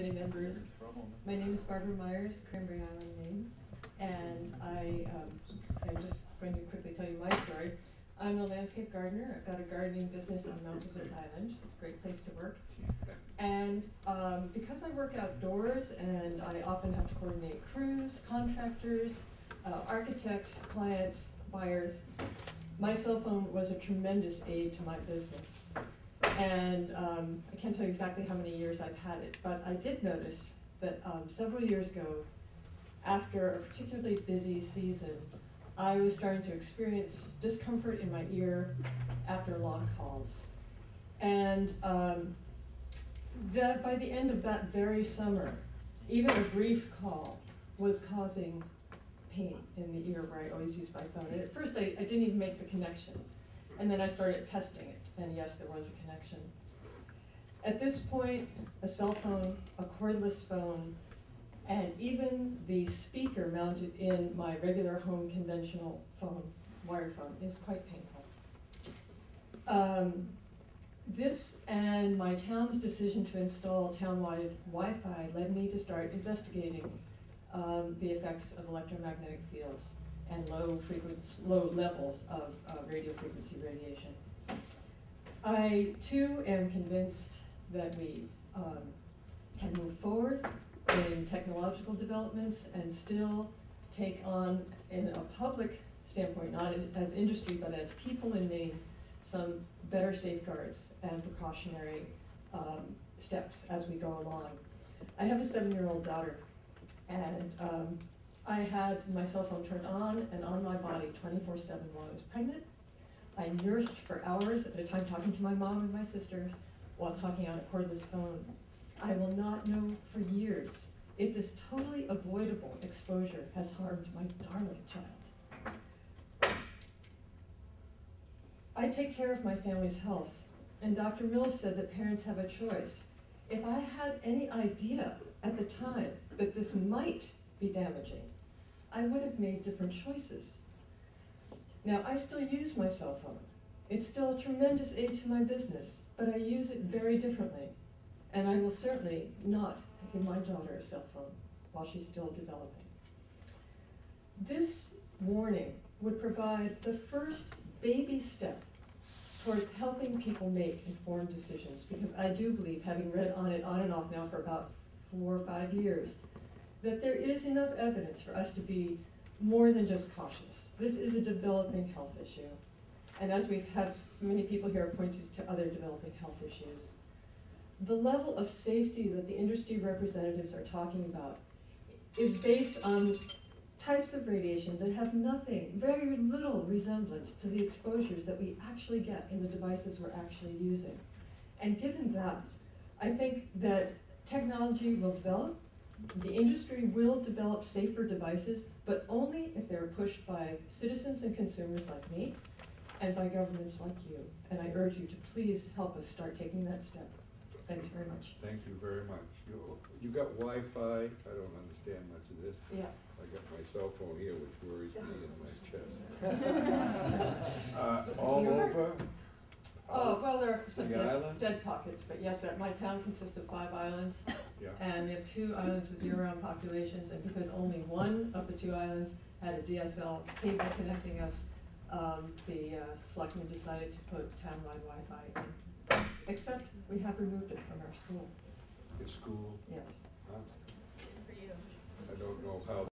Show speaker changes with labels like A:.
A: committee members. My name is Barbara Meyers, Cranberry Island, Maine, and I'm just going to quickly tell you my story. I'm a landscape gardener. I've got a gardening business on Mount Desert Island, great place to work. And because I work outdoors and I often have to coordinate crews, contractors, architects, clients, buyers, my cell phone was a tremendous aid to my business. And I can't tell you exactly how many years I've had it, but I did notice that several years ago, after a particularly busy season, I was starting to experience discomfort in my ear after long calls. And by the end of that very summer, even a brief call was causing pain in the ear where I always use my phone. And at first I didn't even make the connection. And then I started testing it, and yes, there was a connection. At this point, a cell phone, a cordless phone, and even the speaker mounted in my regular home conventional phone, wired phone, is quite painful. This and my town's decision to install townwide Wi-Fi led me to start investigating the effects of electromagnetic fields and low levels of radio frequency radiation. I too am convinced that we can move forward in technological developments and still take on, in a public standpoint, not as industry, but as people in Maine, some better safeguards and precautionary steps as we go along. I have a 7-year-old daughter, and I had my cell phone turned on and on my body 24/7 while I was pregnant. I nursed for hours at a time talking to my mom and my sister while talking on a cordless phone. I will not know for years if this totally avoidable exposure has harmed my darling child. I take care of my family's health, and Dr. Mills said that parents have a choice. If I had any idea at the time that this might be damaging, I would have made different choices. Now, I still use my cell phone. It's still a tremendous aid to my business, but I use it very differently. And I will certainly not give my daughter a cell phone while she's still developing. This warning would provide the first baby step towards helping people make informed decisions, because I do believe, having read on it on and off now for about 4 or 5 years, that there is enough evidence for us to be more than just cautious. This is a developing health issue. And as we've had many people here pointed to other developing health issues, the level of safety that the industry representatives are talking about is based on types of radiation that have nothing, very little resemblance to the exposures that we actually get in the devices we're actually using. And given that, I think that technology will develop, the industry will develop safer devices, but only if they're pushed by citizens and consumers like me and by governments like you. And I urge you to please help us start taking that step. Thanks very much.
B: Thank you very much. You got Wi-Fi. I don't understand much of this.
A: Yeah.
B: I got my cell phone here, which worries me in my chest. All over?
A: Oh, well, there are some
B: island?
A: dead pockets, but yes, my town consists of 5 islands,
B: Yeah.
A: and we have 2 islands with year-round populations, and because only one of the 2 islands had a DSL cable connecting us, the selectmen decided to put townwide Wi-Fi in. Except we have removed it from our school.
B: Your school?
A: Yes.
B: I don't know how